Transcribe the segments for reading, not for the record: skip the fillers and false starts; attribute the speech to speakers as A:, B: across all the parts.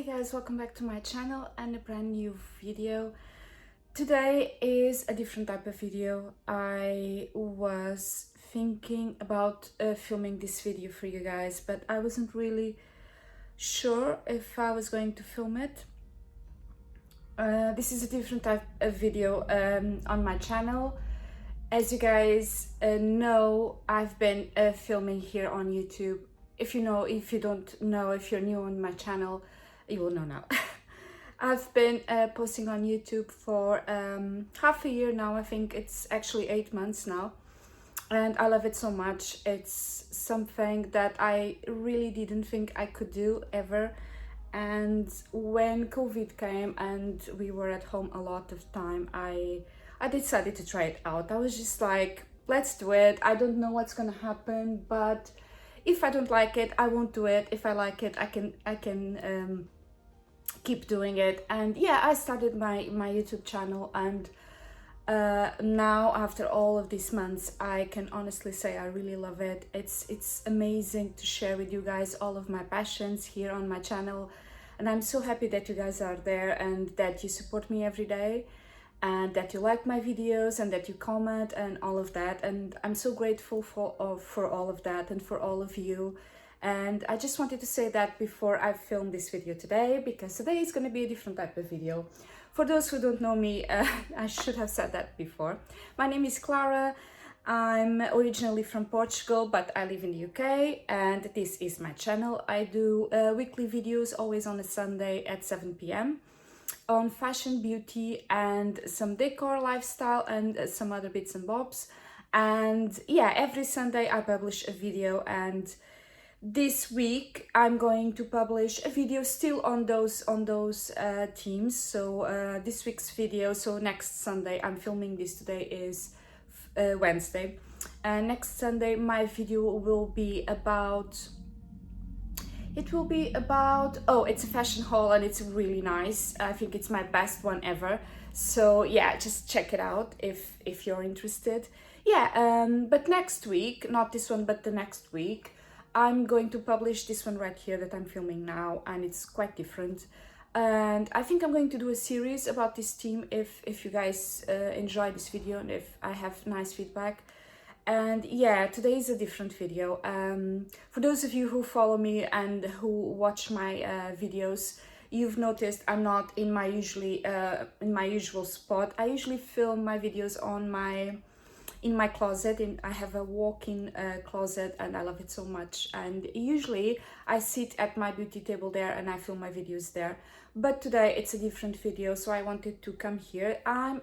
A: Hey guys, welcome back to my channel and a brand new video. Today is a different type of video. I was thinking about filming this video for you guys, but I wasn't really sure if I was going to film it. This is a different type of video on my channel. As you guys know, I've been filming here on YouTube. If you don't know, if you're new on my channel, you will know now. I've been posting on YouTube for half a year now. I think it's actually 8 months now, and I love it so much. It's something that I really didn't think I could do ever. And when COVID came and we were at home a lot of time, I decided to try it out. I was just like, let's do it. I don't know what's gonna happen, but if I don't like it, I won't do it. If I like it, I can keep doing it. And yeah, I started my YouTube channel, and now after all of these months, I can honestly say I really love it. It's amazing to share with you guys all of my passions here on my channel, and I'm so happy that you guys are there and that you support me every day, and that you like my videos and that you comment and all of that. And I'm so grateful for all of that and for all of you. And I just wanted to say that before I film this video today, because today is going to be a different type of video. For those who don't know me, I should have said that before. My name is Clara. I'm originally from Portugal, but I live in the UK, and this is my channel. I do weekly videos, always on a Sunday at 7 p.m. on fashion, beauty, and some decor, lifestyle, and some other bits and bobs. And yeah, every Sunday I publish a video, and this week I'm going to publish a video still on those themes. So this week's video, so next Sunday, I'm filming this, today is Wednesday, and next Sunday my video will be about, oh, it's a fashion haul, and it's really nice. I think it's my best one ever. So yeah, just check it out if you're interested. Yeah, but next week, not this one, but the next week, I'm going to publish this one right here that I'm filming now, and it's quite different. And I think I'm going to do a series about this theme if you guys enjoy this video and if I have nice feedback. And yeah, today is a different video. For those of you who follow me and who watch my videos, you've noticed I'm not in my usual spot. I usually film my videos in my closet. I have a walk-in closet, and I love it so much. And usually I sit at my beauty table there and I film my videos there. But today it's a different video, so I wanted to come here. I'm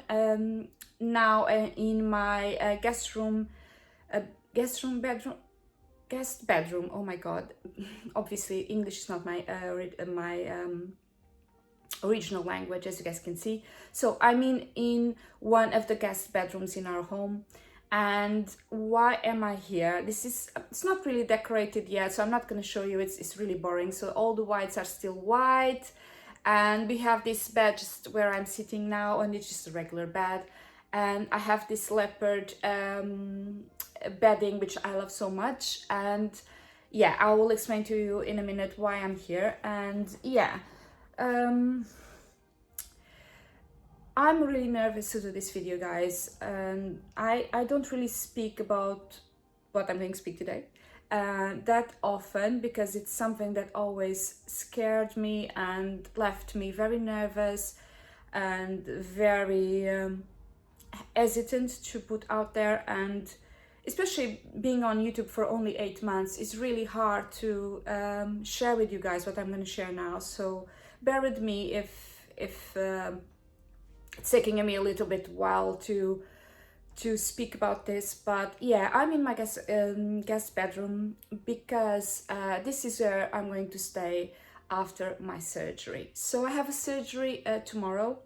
A: now in my guest bedroom. Oh my god. Obviously English is not my original language, as you guys can see. So I'm in one of the guest bedrooms in our home. And why am I here? It's not really decorated yet, so I'm not going to show you. It's really boring. So all the whites are still white, and we have this bed just where I'm sitting now, and it's just a regular bed. And I have this leopard bedding, which I love so much. And yeah, I will explain to you in a minute why I'm here. And yeah, I'm really nervous to do this video, guys. I don't really speak about what I'm going to speak today that often, because it's something that always scared me and left me very nervous and very hesitant to put out there. And especially being on YouTube for only 8 months, it's really hard to share with you guys what I'm going to share now. So bear with me if it's taking me a little bit while to speak about this. But yeah, I'm in my guest bedroom because this is where I'm going to stay after my surgery. So I have a surgery tomorrow.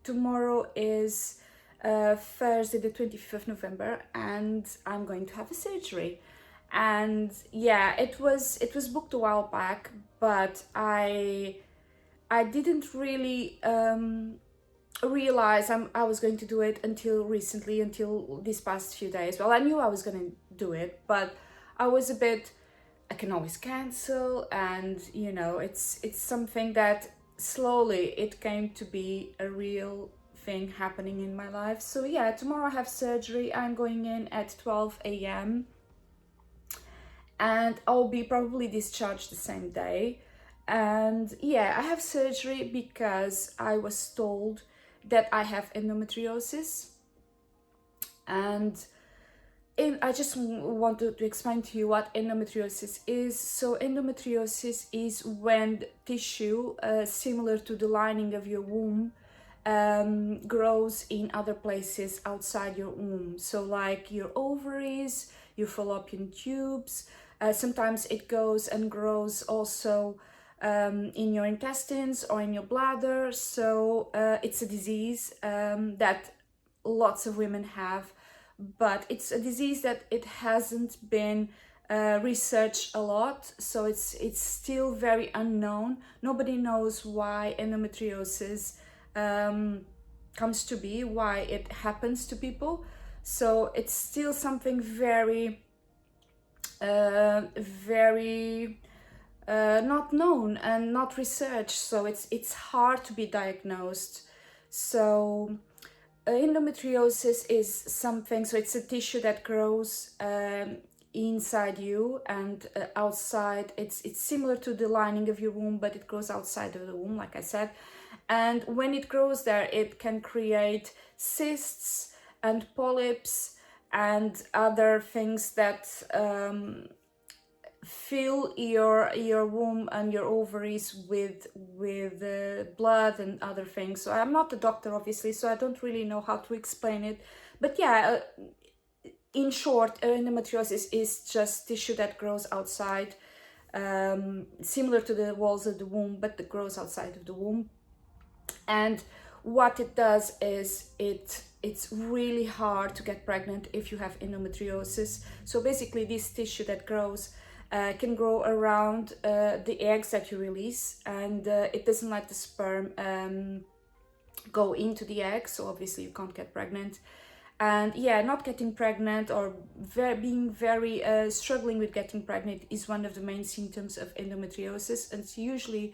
A: Tomorrow is Thursday the 25th of November, and I'm going to have a surgery. And yeah, it was booked a while back, but I didn't really realize I was going to do it until recently, until these past few days. Well, I knew I was going to do it, but I was a bit, I can always cancel, and you know, it's something that slowly it came to be a real thing happening in my life. So yeah, tomorrow I have surgery. I'm going in at 12 a.m. and I'll be probably discharged the same day. And yeah, I have surgery because I was told that I have endometriosis. And I just wanted to explain to you what endometriosis is. So endometriosis is when tissue similar to the lining of your womb grows in other places outside your womb. So like your ovaries, your fallopian tubes. Sometimes it goes and grows also in your intestines or in your bladder. So it's a disease that lots of women have, but it's a disease that it hasn't been researched a lot, so it's still very unknown. Nobody knows why endometriosis comes to be, why it happens to people. So it's still something very not known and not researched, so it's hard to be diagnosed. So endometriosis is something, so it's a tissue that grows inside you and outside. It's similar to the lining of your womb, but it grows outside of the womb, like I said. And when it grows there, it can create cysts and polyps and other things that fill your womb and your ovaries with blood and other things. So I'm not a doctor, obviously, so I don't really know how to explain it. But yeah, in short, endometriosis is just tissue that grows outside, similar to the walls of the womb, but that grows outside of the womb. And what it does is it's really hard to get pregnant if you have endometriosis. So basically, this tissue that grows can grow around the eggs that you release, and it doesn't let the sperm go into the egg, so obviously you can't get pregnant. And yeah, not getting pregnant or being very struggling with getting pregnant is one of the main symptoms of endometriosis. And it's usually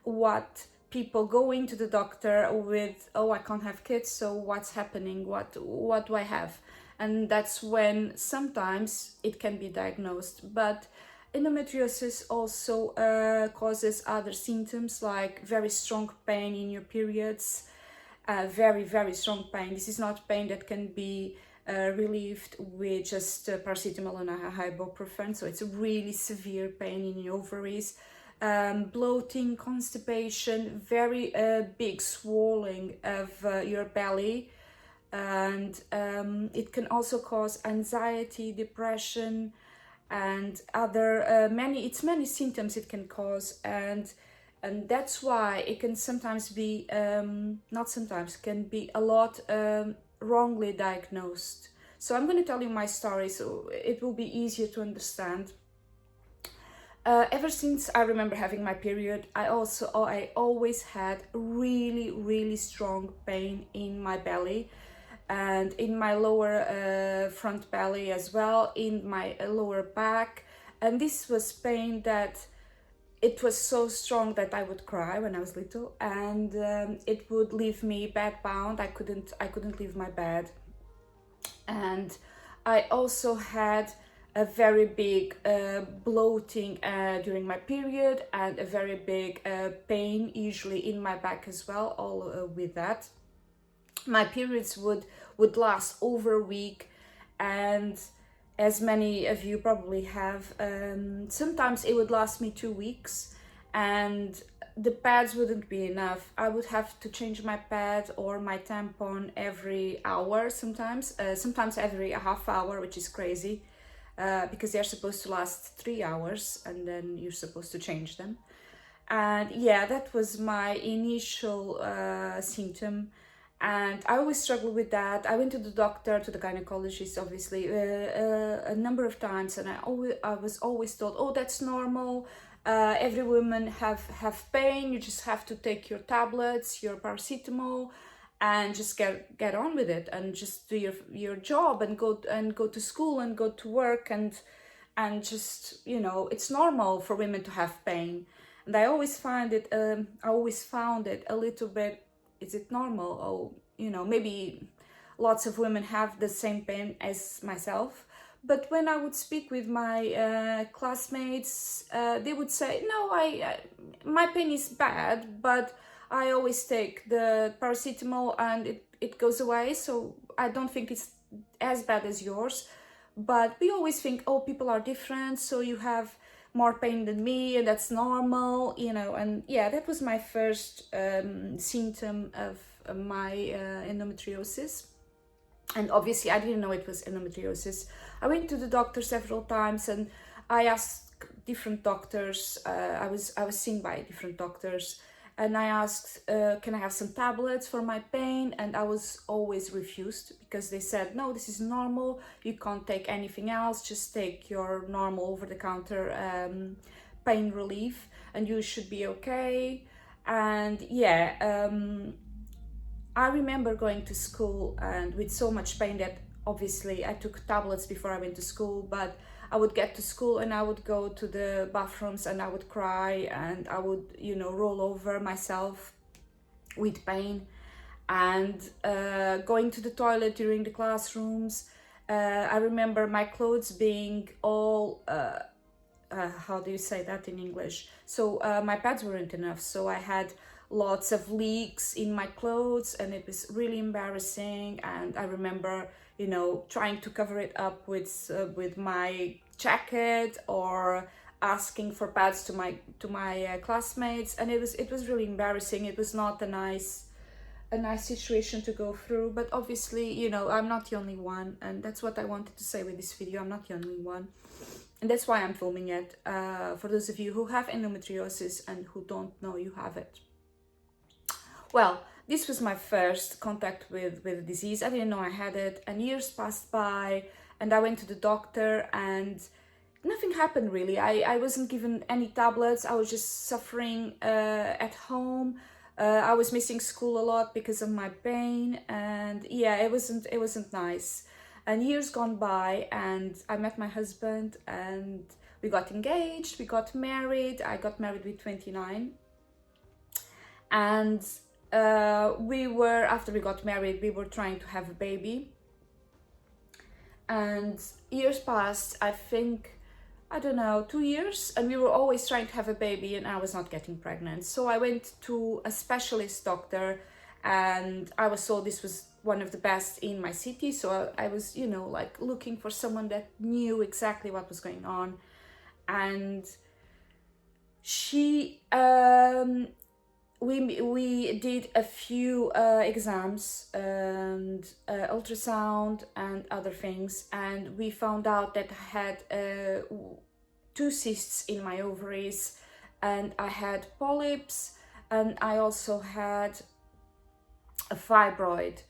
A: what people go into the doctor with, oh, I can't have kids, so what's happening? What do I have? And that's when sometimes it can be diagnosed. But endometriosis also causes other symptoms like very strong pain in your periods, very, very strong pain. This is not pain that can be relieved with just paracetamol and ibuprofen, so it's a really severe pain in your ovaries. Bloating, constipation, very big swelling of your belly, and it can also cause anxiety, depression, and other many symptoms it can cause. And that's why it can sometimes be not sometimes, can be a lot wrongly diagnosed. So I'm going to tell you my story so it will be easier to understand. Ever since I remember having my period, I always had really, really strong pain in my belly and in my lower front belly as well, in my lower back. And this was pain that it was so strong that I would cry when I was little, and it would leave me bedbound. I couldn't leave my bed. And I also had a very big bloating during my period, and a very big pain usually in my back as well, all with that. My periods would last over a week, and as many of you probably have, sometimes it would last me 2 weeks, and the pads wouldn't be enough. I would have to change my pad or my tampon every hour, sometimes every half hour, which is crazy. Because they're supposed to last 3 hours and then you're supposed to change them. And yeah, that was my initial symptom, and I always struggled with that. I went to the doctor, to the gynecologist, obviously, a number of times, and I was always told, oh, that's normal. Every woman have pain. You just have to take your tablets, your paracetamol, and just get on with it, and just do your job, and go to school and go to work, and just, you know, it's normal for women to have pain. and I always found it a little bit, is it normal? Oh, you know, maybe lots of women have the same pain as myself. But when I would speak with my classmates, they would say, no, my pain is bad, but I always take the paracetamol and it goes away, so I don't think it's as bad as yours. But we always think, oh, people are different, so you have more pain than me, and that's normal, you know. And yeah, that was my first symptom of my endometriosis. And obviously I didn't know it was endometriosis. I went to the doctor several times, and I asked different doctors. I was seen by different doctors, and I asked, can I have some tablets for my pain? And I was always refused, because they said, no, this is normal, you can't take anything else, just take your normal over-the-counter pain relief and you should be okay. And yeah, I remember going to school and with so much pain that obviously I took tablets before I went to school, but I would get to school and I would go to the bathrooms and I would cry and I would, you know, roll over myself with pain. And going to the toilet during the classrooms, I remember my clothes being all, how do you say that in English? So my pads weren't enough, so I had lots of leaks in my clothes and it was really embarrassing. And I remember, you know, trying to cover it up with my jacket or asking for pads to my classmates, and it was really embarrassing. It was not a nice situation to go through. But obviously, you know, I'm not the only one, and that's what I wanted to say with this video. I'm not the only one, and that's why I'm filming it, for those of you who have endometriosis and who don't know you have it. Well, this was my first contact with the disease. I didn't know I had it, and years passed by and I went to the doctor and nothing happened really. I wasn't given any tablets. I was just suffering at home. I was missing school a lot because of my pain, and yeah, it wasn't nice. And years gone by and I met my husband and we got engaged, we got married. I got married with 29, and after we got married, we were trying to have a baby. And years passed, I think, I don't know, 2 years, and we were always trying to have a baby and I was not getting pregnant. So I went to a specialist doctor and I was told this was one of the best in my city. So I was, you know, like looking for someone that knew exactly what was going on. And she, we did a few exams and ultrasound and other things, and we found out that I had 2 cysts in my ovaries, and I had polyps, and I also had a fibroid.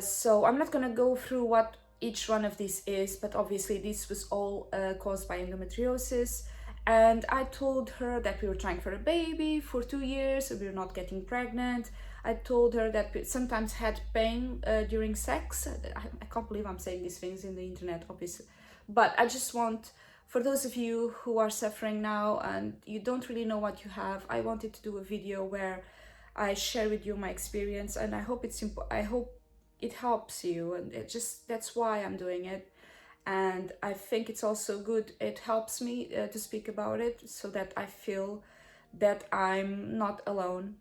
A: So I'm not gonna go through what each one of these is, but obviously this was all caused by endometriosis. And I told her that we were trying for a baby for 2 years and we were not getting pregnant. I told her that we sometimes had pain during sex. I can't believe I'm saying these things in the internet, obviously. But I just want, for those of you who are suffering now and you don't really know what you have, I wanted to do a video where I share with you my experience, and I hope I hope it helps you, and that's why I'm doing it. And I think it's also good, it helps me to speak about it so that I feel that I'm not alone.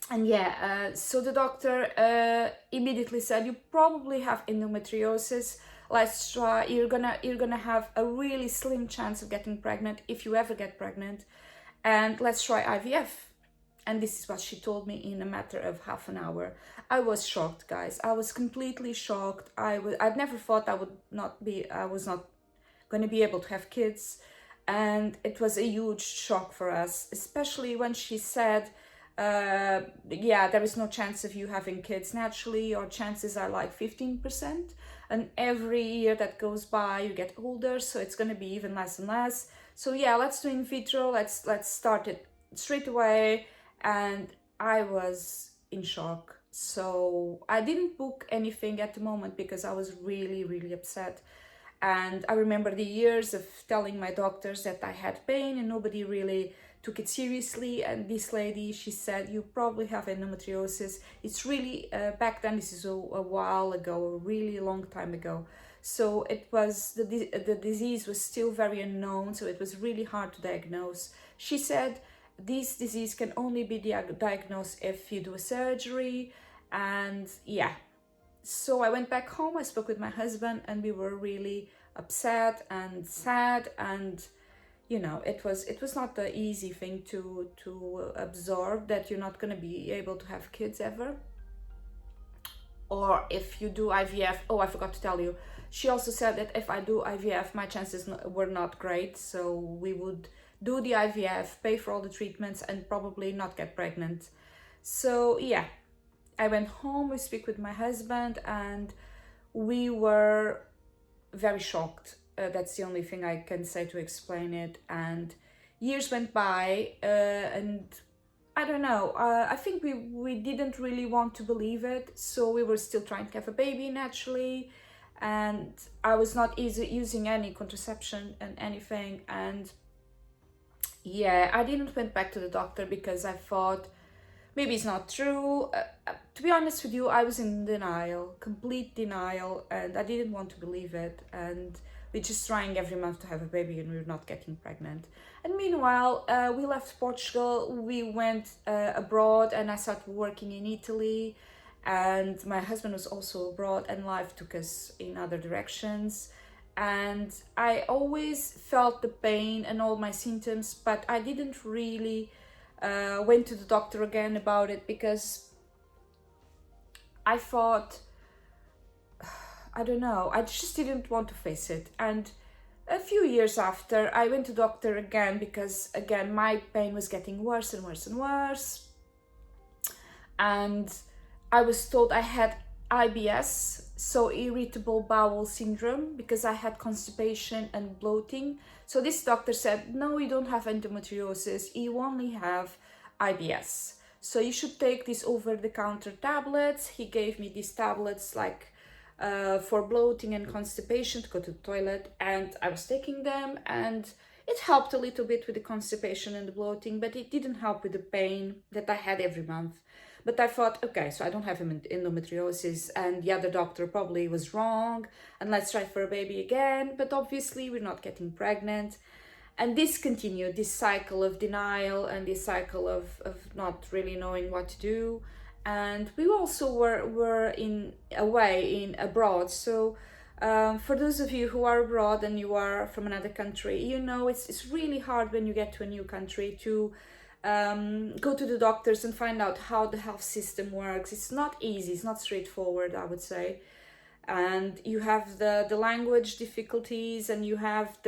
A: And yeah, so the doctor immediately said, you probably have endometriosis. Let's try, you're gonna have a really slim chance of getting pregnant if you ever get pregnant, and let's try IVF. And this is what she told me in a matter of half an hour. I was shocked, guys. I was completely shocked. I'd never thought I was not going to be able to have kids. And it was a huge shock for us, especially when she said, yeah, there is no chance of you having kids naturally. Your chances are like 15%. And every year that goes by, you get older, so it's going to be even less and less. So yeah, let's do in vitro. Let's start it straight away. And I was in shock. So I didn't book anything at the moment because I was really, really upset. And I remember the years of telling my doctors that I had pain and nobody really took it seriously. And this lady, she said, you probably have endometriosis. It's really back then, this is a while ago, a really long time ago, so it was the disease was still very unknown, so it was really hard to diagnose. She said this disease can only be diagnosed if you do a surgery. And yeah, so I went back home, I spoke with my husband, and we were really upset and sad. And you know, it was not the easy thing to absorb, that you're not going to be able to have kids ever. Or if you do IVF, oh, I forgot to tell you, she also said that if I do IVF, my chances were not great, so we would do the IVF, pay for all the treatments, and probably not get pregnant. So yeah, I went home, we speak with my husband, and we were very shocked. That's the only thing I can say to explain it. And years went by, and I don't know, I think we didn't really want to believe it, so we were still trying to have a baby naturally, and I was not using any contraception and anything. And yeah, I didn't went back to the doctor because I thought maybe it's not true. To be honest with you, I was in denial, complete denial, and I didn't want to believe it. And we're just trying every month to have a baby, and we're not getting pregnant. And meanwhile, we left Portugal, we went abroad, and I started working in Italy. And my husband was also abroad, and life took us in other directions. And I always felt the pain and all my symptoms, but I didn't really went to the doctor again about it, because I thought, I don't know, I just didn't want to face it. And a few years after, I went to the doctor again, because again my pain was getting worse and worse and worse. And I was told I had IBS, so irritable bowel syndrome, because I had constipation and bloating. So this doctor said, no, you don't have endometriosis, you only have IBS. So you should take these over-the-counter tablets. He gave me these tablets like for bloating and constipation, to go to the toilet, and I was taking them, and it helped a little bit with the constipation and the bloating, but it didn't help with the pain that I had every month. But I thought, okay, so I don't have endometriosis, and the other doctor probably was wrong, and let's try for a baby again. But obviously we're not getting pregnant. And this continued, this cycle of denial, and this cycle of not really knowing what to do. And we also were in abroad. So for those of you who are abroad and you are from another country, you know it's really hard when you get to a new country to go to the doctors and find out how the health system works. It's not easy, it's not straightforward, I would say. And you have the language difficulties, and you have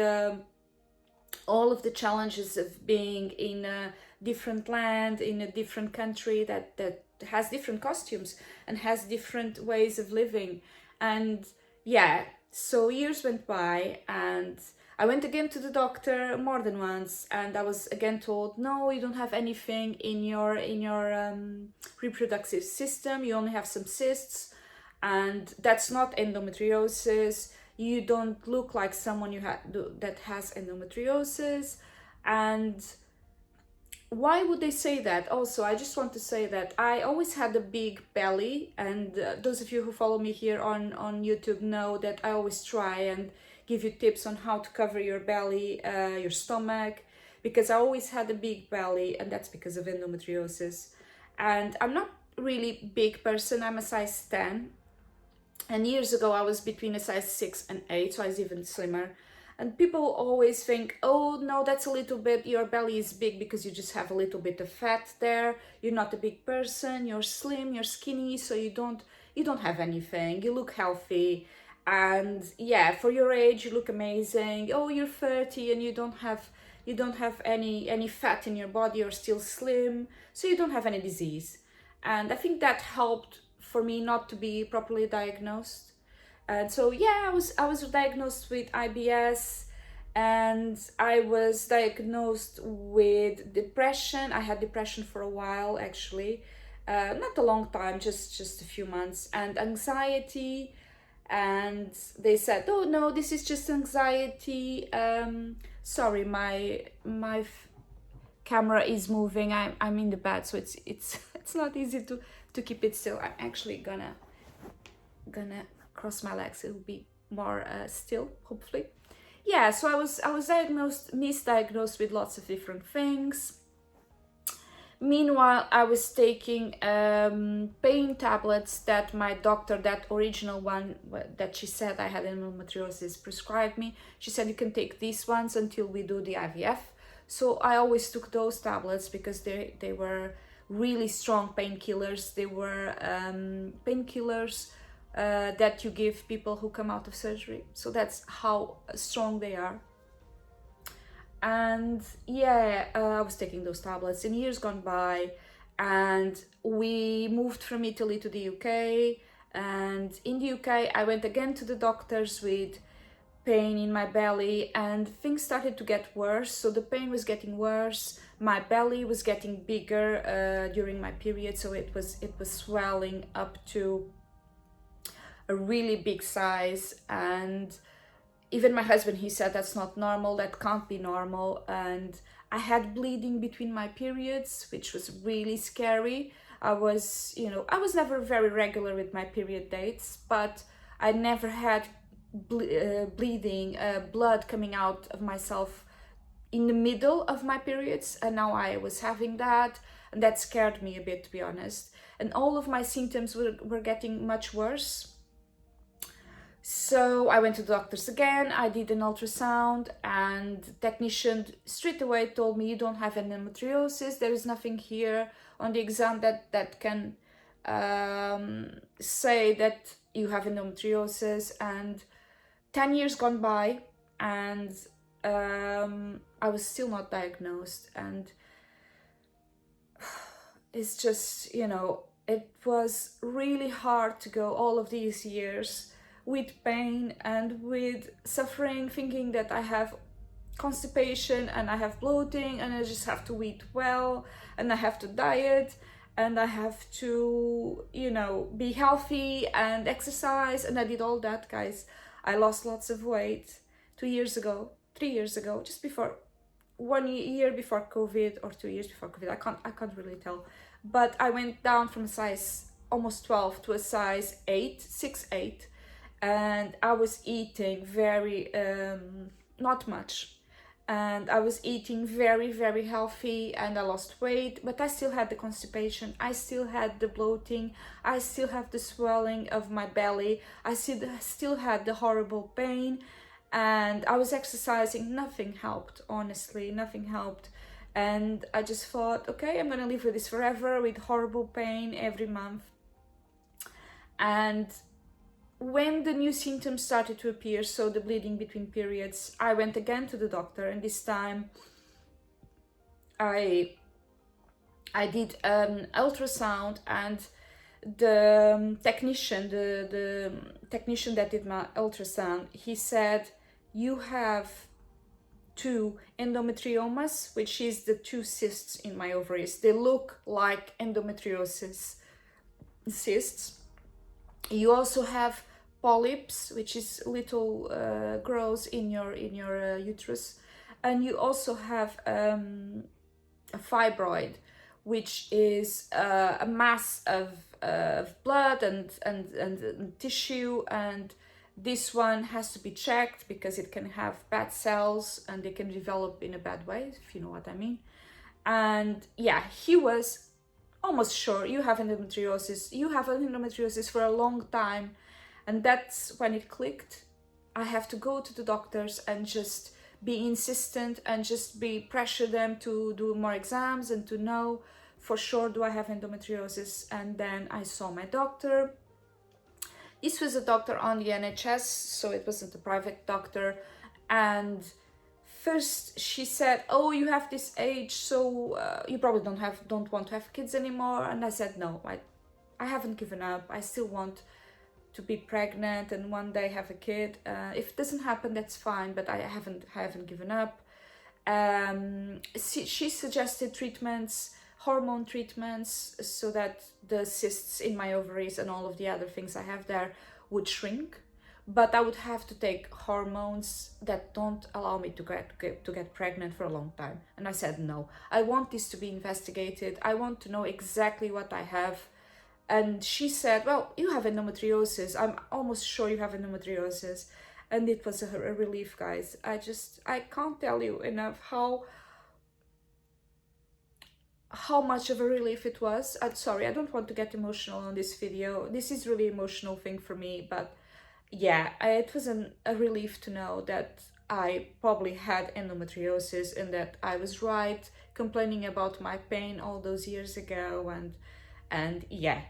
A: all of the challenges of being in a different land, in a different country that has different costumes and has different ways of living. And yeah, so years went by, and I went again to the doctor more than once, and I was again told, no, you don't have anything in your reproductive system, you only have some cysts, and that's not endometriosis. You don't look like someone that has endometriosis. And why would they say that? Also, I just want to say that I always had a big belly, and those of you who follow me here on YouTube know that I always try and give you tips on how to cover your belly, your stomach, because I always had a big belly, and that's because of endometriosis. And I'm not really big person, I'm a size 10. And years ago I was between a size 6 and 8, so I was even slimmer. And people always think, oh no, that's a little bit, your belly is big because you just have a little bit of fat there. You're not a big person, you're slim, you're skinny, so you don't have anything. You look healthy. And yeah, for your age, you look amazing. Oh, you're 30 and you don't have any fat in your body, you're still slim, so you don't have any disease. And I think that helped for me not to be properly diagnosed. And so yeah, I was diagnosed with IBS, and I was diagnosed with depression. I had depression for a while, actually, not a long time, just a few months, and anxiety. And they said, oh no, this is just anxiety. Sorry, my camera is moving. I'm in the bed, so it's it's not easy to keep it still. I'm actually gonna cross my legs. It'll be more still, hopefully. Yeah, so I was misdiagnosed with lots of different things. Meanwhile, I was taking pain tablets that my doctor, that original one that she said I had endometriosis, prescribed me. She said you can take these ones until we do the IVF. So I always took those tablets because they were really strong painkillers. They were painkillers that you give people who come out of surgery. So that's how strong they are. And yeah, I was taking those tablets, and years gone by, and we moved from Italy to the UK. And in the UK, I went again to the doctors with pain in my belly, and things started to get worse. So the pain was getting worse. My belly was getting bigger during my period, so it was swelling up to a really big size. And even my husband, he said that's not normal, that can't be normal. And I had bleeding between my periods, which was really scary. I was never very regular with my period dates, but I never had bleeding, blood coming out of myself in the middle of my periods, and now I was having that, and that scared me a bit, to be honest. And all of my symptoms were getting much worse. So I went to the doctors again. I did an ultrasound, and the technician straight away told me, you don't have endometriosis. There is nothing here on the exam that can say that you have endometriosis. And 10 years gone by, and I was still not diagnosed. And it's just, it was really hard to go all of these years with pain and with suffering, thinking that I have constipation and I have bloating and I just have to eat well and I have to diet and I have to, be healthy and exercise. And I did all that, guys. I lost lots of weight 3 years ago, just before 1 year before COVID, or 2 years before COVID. I can't really tell. But I went down from a size almost 12 to a size 8, 6'8". And I was eating very, not much. And I was eating very, very healthy, and I lost weight, but I still had the constipation. I still had the bloating. I still have the swelling of my belly. I still had the horrible pain, and I was exercising. Nothing helped, honestly, nothing helped. And I just thought, okay, I'm gonna live with this forever, with horrible pain every month. And when the new symptoms started to appear, so the bleeding between periods, I went again to the doctor, and this time I did an ultrasound, and the technician, the technician that did my ultrasound, he said, you have 2 endometriomas, which is the 2 cysts in my ovaries. They look like endometriosis cysts. You also have polyps, which is little growths in your uterus, and you also have a fibroid, which is a mass of blood and tissue, and this one has to be checked because it can have bad cells and they can develop in a bad way, if you know what I mean. And yeah, he was almost sure, you have endometriosis. You have endometriosis for a long time. And that's when it clicked. I have to go to the doctors and just be insistent and just pressure them to do more exams and to know for sure, do I have endometriosis? And then I saw my doctor. This was a doctor on the NHS, so it wasn't a private doctor. And first she said, oh, you have this age, so you probably don't want to have kids anymore. And I said, no, I haven't given up. I still want to be pregnant and one day have a kid. If it doesn't happen, that's fine, but I haven't given up. She suggested treatments, hormone treatments, so that the cysts in my ovaries and all of the other things I have there would shrink, but I would have to take hormones that don't allow me to get pregnant for a long time. And I said no. I want this to be investigated. I want to know exactly what I have. And she said, well, you have endometriosis. I'm almost sure you have endometriosis. And it was a relief, guys. I can't tell you enough how much of a relief it was. I'm sorry, I don't want to get emotional on this video. This is really emotional thing for me, but yeah, it was a relief to know that I probably had endometriosis and that I was right complaining about my pain all those years ago. And yeah,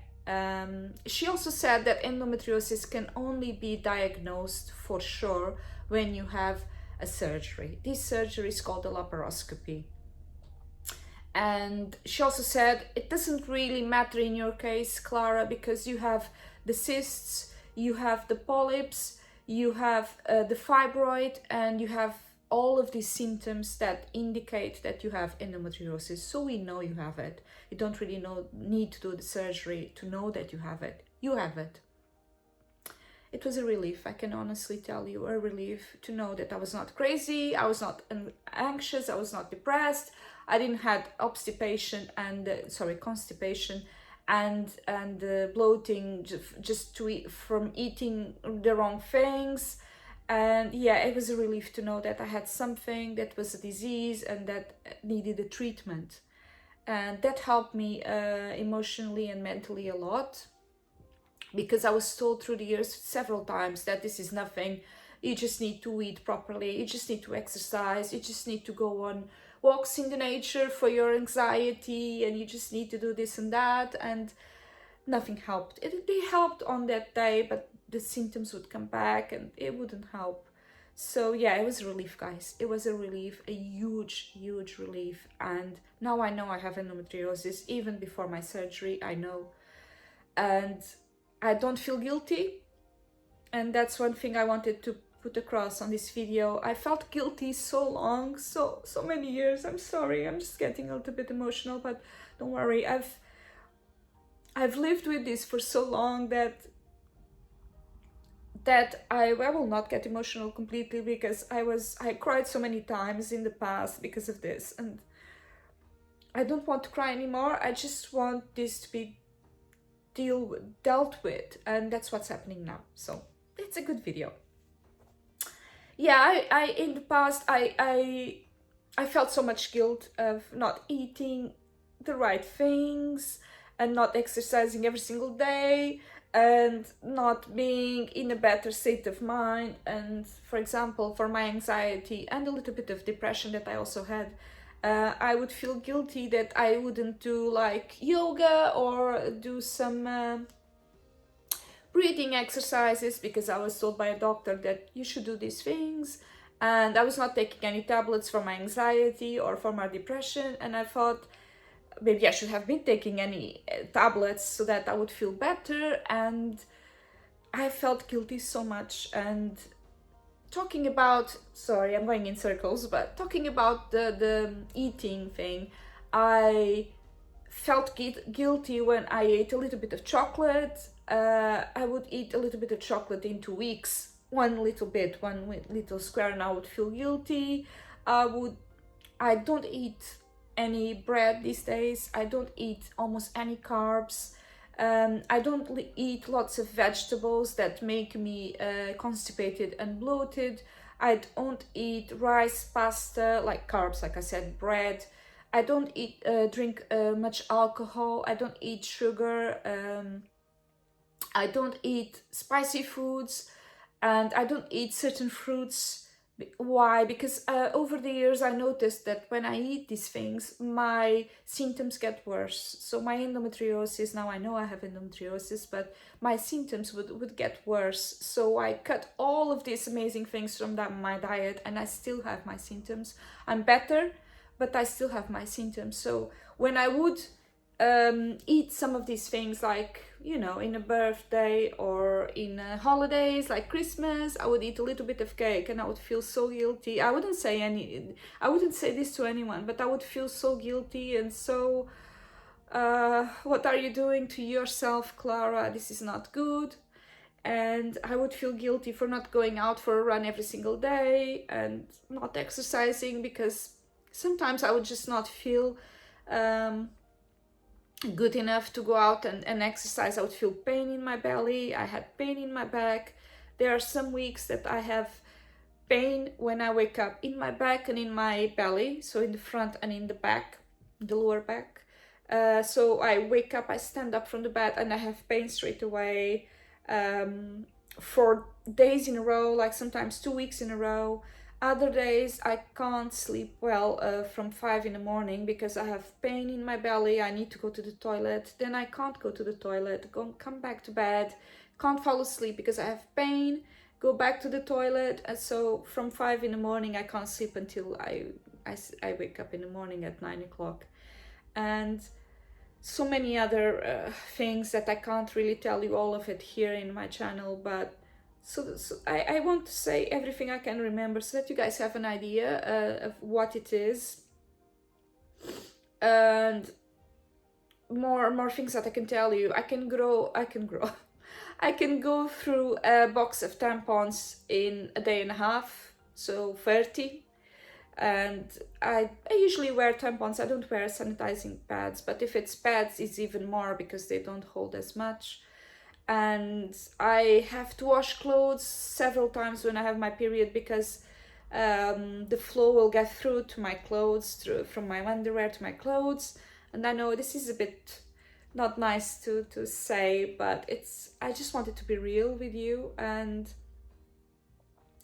A: she also said that endometriosis can only be diagnosed for sure when you have a surgery. This surgery is called a laparoscopy. And she also said it doesn't really matter in your case, Clara, because you have the cysts, you have the polyps, you have the fibroid, and you have all of these symptoms that indicate that you have endometriosis. So we know you have it. You don't really need to do the surgery to know that you have it. You have it. It was a relief, I can honestly tell you, a relief to know that I was not crazy, I was not anxious, I was not depressed, I didn't have constipation and bloating just from eating the wrong things. And yeah, it was a relief to know that I had something that was a disease and that needed a treatment. And that helped me emotionally and mentally a lot, because I was told through the years several times that this is nothing. You just need to eat properly, you just need to exercise, you just need to go on walks in the nature for your anxiety, and you just need to do this and that. And nothing helped. They helped on that day, but the symptoms would come back and it wouldn't help. So yeah, it was a relief, guys. It was a relief, a huge relief. And now I know I have endometriosis. Even before my surgery, I know. And I don't feel guilty. And that's one thing I wanted to put across on this video. I felt guilty so long, so many years. I'm sorry, I'm just getting a little bit emotional, but don't worry. I've lived with this for so long that I will not get emotional completely, because I cried so many times in the past because of this, and I don't want to cry anymore. I just want this to be dealt with, and that's what's happening now. So it's a good video. Yeah, I in the past I felt so much guilt of not eating the right things and not exercising every single day and not being in a better state of mind. And for example, for my anxiety and a little bit of depression that I also had, I would feel guilty that I wouldn't do like yoga or do some breathing exercises, because I was told by a doctor that you should do these things, and I was not taking any tablets for my anxiety or for my depression. And I thought maybe I should have been taking any tablets so that I would feel better, and I felt guilty so much. And talking about, sorry, I'm going in circles, but talking about the eating thing, I felt guilty when I ate a little bit of chocolate. I would eat a little bit of chocolate in 2 weeks, one little square, and I would feel guilty. I don't eat any bread these days. I don't eat almost any carbs. I don't eat lots of vegetables that make me constipated and bloated. I don't eat rice, pasta, like carbs, like I said, bread. I don't drink much alcohol. I don't eat sugar. I don't eat spicy foods, and I don't eat certain fruits. Why? Because over the years I noticed that when I eat these things, my symptoms get worse. So my endometriosis, now I know I have endometriosis, but my symptoms would get worse. So I cut all of these amazing things from my diet, and I still have my symptoms. I'm better, but I still have my symptoms. So when I would eat some of these things, like, you know, in a birthday or in holidays like Christmas, I would eat a little bit of cake and I would feel so guilty. I wouldn't say this to anyone, but I would feel so guilty and so what are you doing to yourself, Clara? This is not good. and I would feel guilty for not going out for a run every single day and not exercising, because sometimes I would just not feel good enough to go out and exercise. I would feel pain in my belly, I had pain in my back. There are some weeks that I have pain when I wake up in my back and in my belly, so in the front and in the back, the lower back. So I wake up, I stand up from the bed, and I have pain straight away for days in a row, like sometimes 2 weeks in a row. Other days I can't sleep well from 5 in the morning because I have pain in my belly. I need to go to the toilet, then I can't go to the toilet, come back to bed, can't fall asleep because I have pain, go back to the toilet. And so from 5 in the morning I can't sleep until I wake up in the morning at 9 o'clock. And so many other things that I can't really tell you all of it here in my channel, but so I want to say everything I can remember so that you guys have an idea of what it is, and more things that I can tell you. I can I can go through a box of tampons in a day and a half, so 30. And I usually wear tampons, I don't wear sanitizing pads, but if it's pads it's even more because they don't hold as much. And I have to wash clothes several times when I have my period, because the flow will get through to my clothes, from my underwear to my clothes. And I know this is a bit not nice to say, but I just wanted to be real with you, and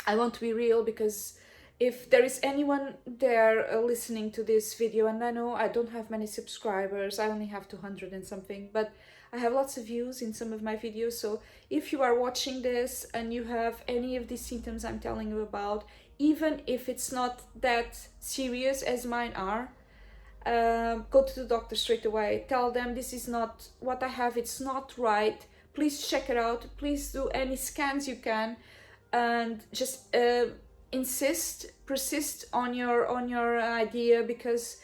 A: I want to be real because if there is anyone there listening to this video, and I know I don't have many subscribers, I only have 200 and something, but I have lots of views in some of my videos. So if you are watching this and you have any of these symptoms I'm telling you about, even if it's not that serious as mine are, go to the doctor straight away. Tell them this is not what I have, it's not right. Please check it out. Please do any scans you can, and just persist on your idea, because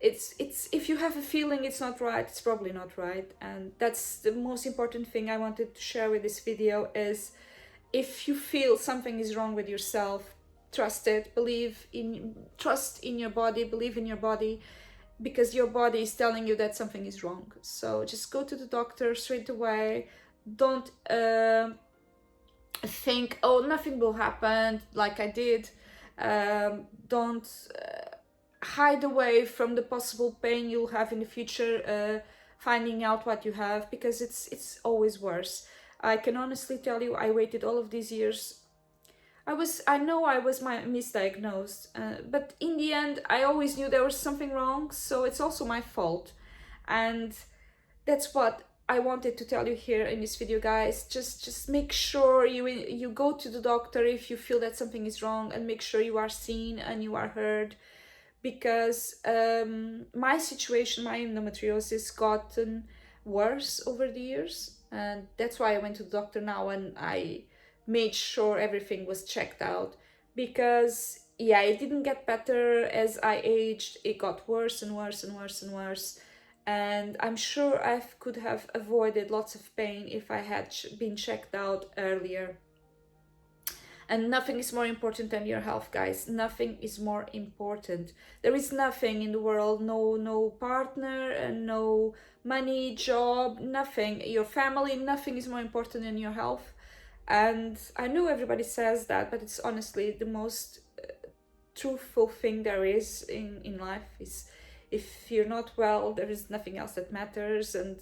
A: it's if you have a feeling it's not right, it's probably not right. And that's the most important thing I wanted to share with this video is, if you feel something is wrong with yourself, trust it, trust in your body, believe in your body, because your body is telling you that something is wrong. So just go to the doctor straight away. Don't think, oh, nothing will happen like I did. Don't hide away from the possible pain you'll have in the future, finding out what you have, because it's always worse. I can honestly tell you, I waited all of these years. I know I was misdiagnosed, but in the end I always knew there was something wrong, so it's also my fault. And that's what I wanted to tell you here in this video, guys. Just make sure you go to the doctor if you feel that something is wrong, and make sure you are seen and you are heard, because my situation, my endometriosis, gotten worse over the years, and that's why I went to the doctor now, and I made sure everything was checked out, because yeah, it didn't get better as I aged. It got worse and worse and worse and worse. And I'm sure I could have avoided lots of pain if I had been checked out earlier. And nothing is more important than your health, guys. Nothing is more important. There is nothing in the world, no partner, and no money, job, nothing. Your family, nothing is more important than your health. And I know everybody says that, but it's honestly the most truthful thing there is in life. Is if you're not well, there is nothing else that matters, and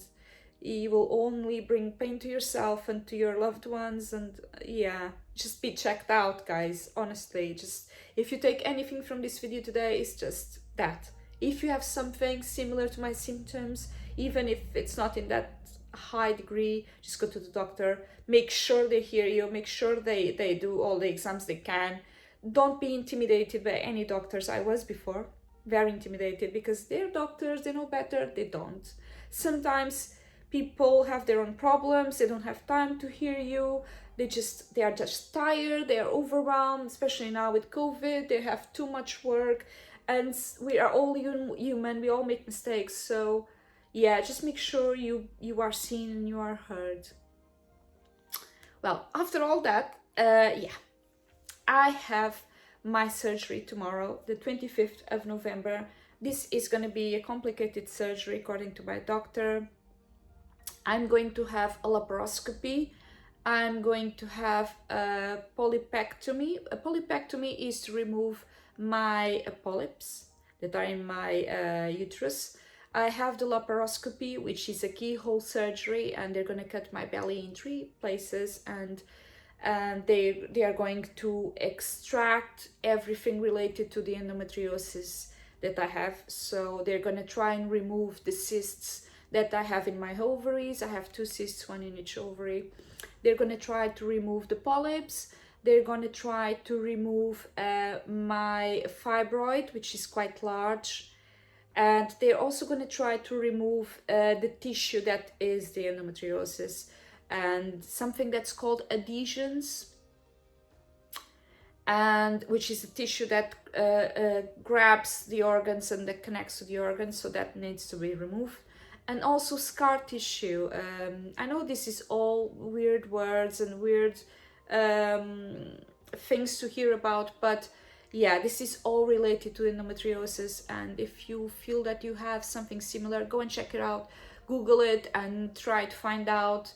A: you will only bring pain to yourself and to your loved ones. And yeah, just be checked out, guys. Honestly, just if you take anything from this video today, it's just that. If you have something similar to my symptoms, even if it's not in that high degree, just go to the doctor. Make sure they hear you, make sure they do all the exams they can. Don't be intimidated by any doctors. I was before very intimidated, because they're doctors, they know better. They don't. Sometimes people have their own problems, they don't have time to hear you, they are just tired, they are overwhelmed, especially now with COVID. They have too much work, and we are all human, we all make mistakes. So yeah, just make sure you are seen and you are heard. Well, after all that, yeah, I have my surgery tomorrow, the 25th of November. This is going to be a complicated surgery according to my doctor. I'm going to have a laparoscopy. I'm going to have a polypectomy. A polypectomy is to remove my polyps that are in my uterus. I have the laparoscopy, which is a keyhole surgery, and they're going to cut my belly in 3 places, and they are going to extract everything related to the endometriosis that I have. So they're going to try and remove the cysts that I have in my ovaries. I have 2 cysts, 1 in each ovary. They're going to try to remove the polyps. They're going to try to remove my fibroid, which is quite large. And they're also going to try to remove the tissue that is the endometriosis, and something that's called adhesions, and which is a tissue that grabs the organs and that connects to the organs, so that needs to be removed. And also scar tissue. I know this is all weird words and weird things to hear about, but yeah, this is all related to endometriosis. And if you feel that you have something similar, go and check it out, Google it, and try to find out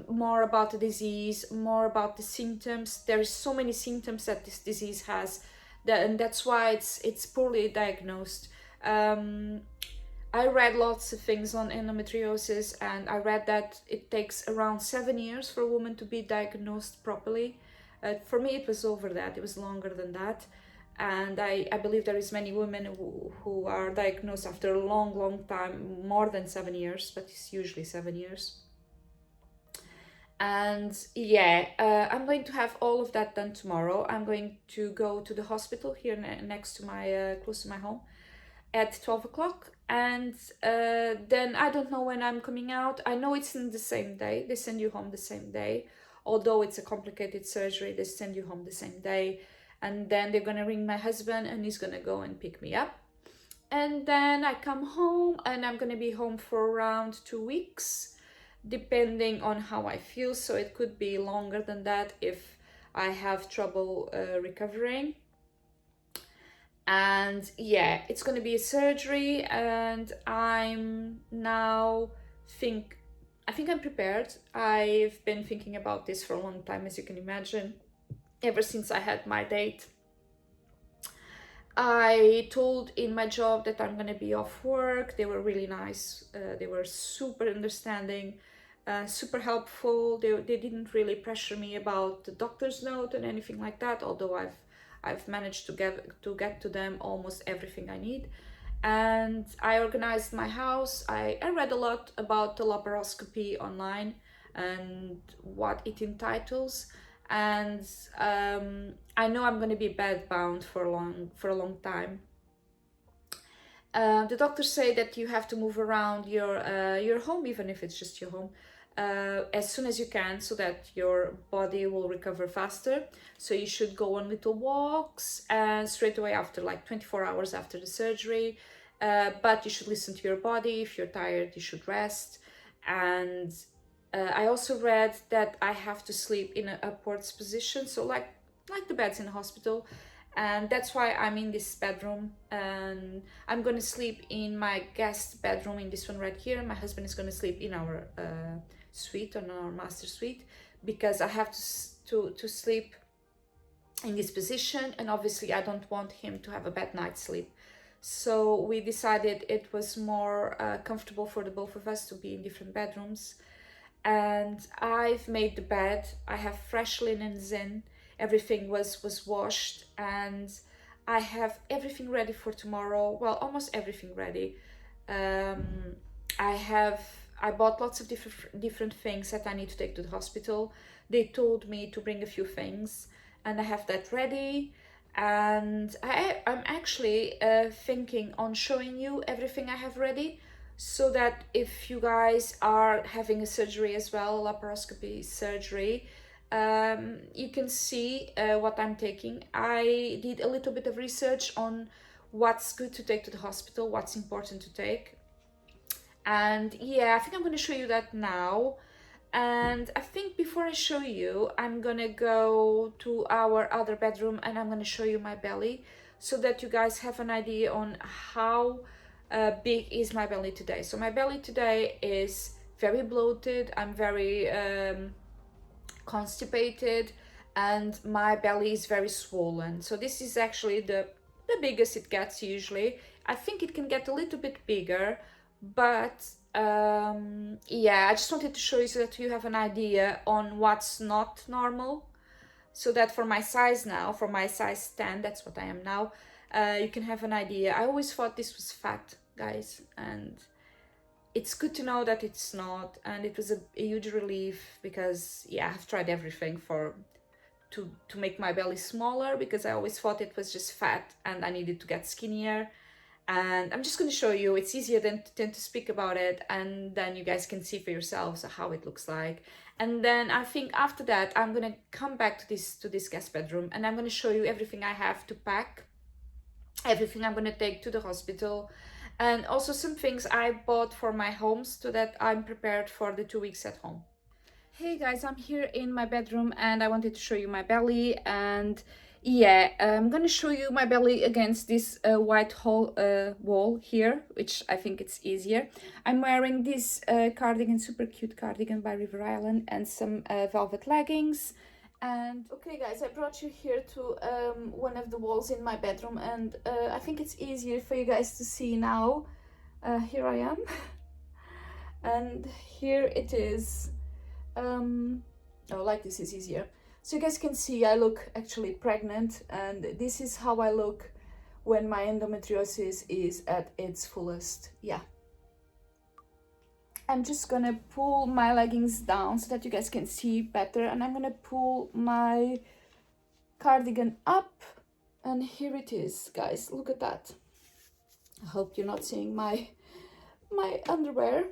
A: more about the disease, more about the symptoms. There is so many symptoms that this disease has, and that's why it's poorly diagnosed. I read lots of things on endometriosis, and I read that it takes around 7 years for a woman to be diagnosed properly. For me, it was over that. It was longer than that. And I believe there is many women who are diagnosed after a long time, more than 7 years, but it's usually 7 years. And yeah, I'm going to have all of that done tomorrow. I'm going to go to the hospital here next to my, close to my home, at 12 o'clock. And then I don't know when I'm coming out. I know it's in the same day. They send you home the same day. Although it's a complicated surgery, they send you home the same day. And then they're going to ring my husband, and he's going to go and pick me up. And then I come home, and I'm going to be home for around 2 weeks, depending on how I feel. So it could be longer than that if I have trouble recovering. And yeah, it's going to be a surgery, and I'm now I think I'm prepared. I've been thinking about this for a long time, as you can imagine, ever since I had my date. I told in my job that I'm going to be off work. They were really nice. They were super understanding, super helpful. They didn't really pressure me about the doctor's note and anything like that, although I've managed to get to them almost everything I need. And I organized my house. I read a lot about the laparoscopy online and what it entitles. And I know I'm going to be bedbound for a long time. The doctors say that you have to move around your home, even if it's just your home, as soon as you can, so that your body will recover faster. So you should go on little walks, and straight away after, like 24 hours after the surgery. But you should listen to your body. If you're tired, you should rest. And I also read that I have to sleep in an upwards position, so like the beds in the hospital. And that's why I'm in this bedroom, and I'm going to sleep in my guest bedroom, in this one right here. My husband is going to sleep in our suite, on our master suite, because I have to sleep in this position, and obviously I don't want him to have a bad night's sleep. So we decided it was more comfortable for the both of us to be in different bedrooms. And I've made the bed. I have fresh linens in. Everything was washed, and I have everything ready for tomorrow. Well, almost everything ready. I bought lots of different things that I need to take to the hospital. They told me to bring a few things, and I have that ready. And I'm actually thinking on showing you everything I have ready, so that if you guys are having a surgery as well, a laparoscopy surgery, you can see what I'm taking. I did a little bit of research on what's good to take to the hospital, what's important to take. And yeah, I think I'm going to show you that now. And I think before I show you, I'm gonna go to our other bedroom and I'm gonna show you my belly so that you guys have an idea on how big is my belly today. So my belly today is very bloated. I'm very constipated, and my belly is very swollen. So this is actually the biggest it gets usually. I think it can get a little bit bigger, but yeah, I just wanted to show you so that you have an idea on what's not normal, so that for my size now, for my size 10, that's what I am now, you can have an idea. I always thought this was fat, guys, and it's good to know that it's not, and it was a huge relief because yeah, I've tried everything to make my belly smaller, because I always thought it was just fat and I needed to get skinnier. And I'm just going to show you. It's easier than to speak about it, and then you guys can see for yourselves how it looks like. And then I think after that I'm going to come back to this guest bedroom, and I'm going to show you everything I have to pack, everything I'm going to take to the hospital, and also some things I bought for my home so that I'm prepared for the 2 weeks at home. Hey guys, I'm here in my bedroom and I wanted to show you my belly. And yeah, I'm gonna show you my belly against this white wall here, which I think it's easier. I'm wearing this cardigan, super cute cardigan by River Island, and some velvet leggings. And okay guys, I brought you here to one of the walls in my bedroom, and I think it's easier for you guys to see now. Here I am and here it is. Oh, like this is easier. So you guys can see I look actually pregnant, and this is how I look when my endometriosis is at its fullest. Yeah. I'm just gonna pull my leggings down so that you guys can see better, and I'm gonna pull my cardigan up, and here it is, guys. Look at that. I hope you're not seeing my underwear.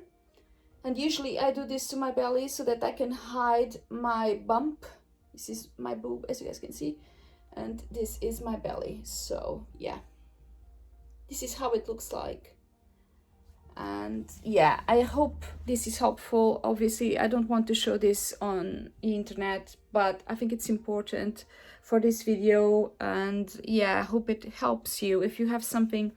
A: And usually I do this to my belly so that I can hide my bump. This is my boob, as you guys can see, and this is my belly. So yeah, this is how it looks like. And yeah, I hope this is helpful. Obviously I don't want to show this on the internet, but I think it's important for this video. And yeah, I hope it helps you if you have something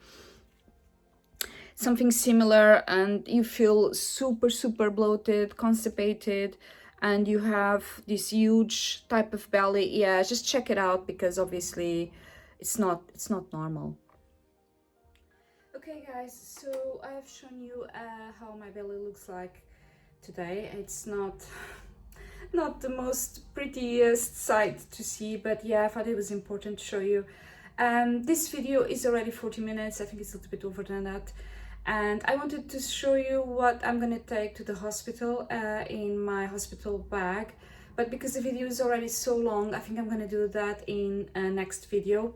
A: similar and you feel super bloated, constipated, and you have this huge type of belly. Yeah, just check it out, because obviously it's not normal. Okay guys, so I have shown you how my belly looks like today. It's not the most prettiest sight to see, but yeah, I thought it was important to show you. This video is already 40 minutes. I think it's a little bit over than that. And I wanted to show you what I'm gonna take to the hospital in my hospital bag. But because the video is already so long, I think I'm gonna do that in a next video.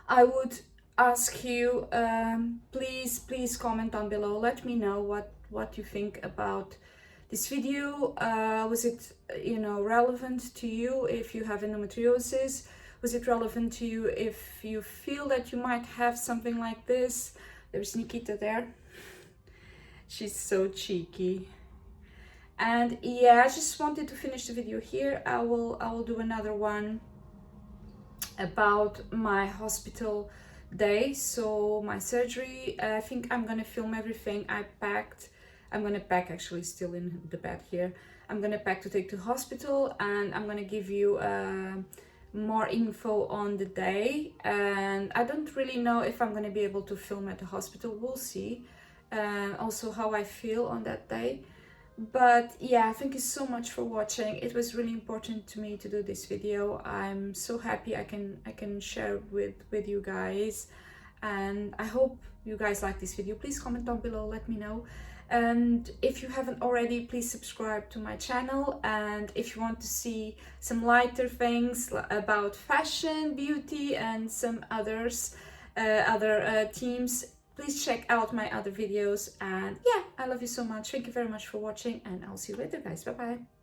A: I would ask you, please comment down below. Let me know what you think about this video. Was it, you know, relevant to you if you have endometriosis? Was it relevant to you if you feel that you might have something like this? There's Nikita there. She's so cheeky. And yeah, I just wanted to finish the video here. I will do another one about my hospital day, so my surgery. I think I'm gonna film everything I packed. I'm gonna pack, actually still in the bed here. I'm gonna pack to take to hospital, and I'm gonna give you more info on the day. And I don't really know if I'm gonna be able to film at the hospital. We'll see. Also how I feel on that day. But yeah, thank you so much for watching. It was really important to me to do this video. I'm so happy I can share with you guys, and I hope you guys like this video. Please comment down below, let me know. And if you haven't already, please subscribe to my channel. And if you want to see some lighter things about fashion, beauty, and some other themes, please check out my other videos. And yeah, I love you so much. Thank you very much for watching, and I'll see you later, guys. Bye bye.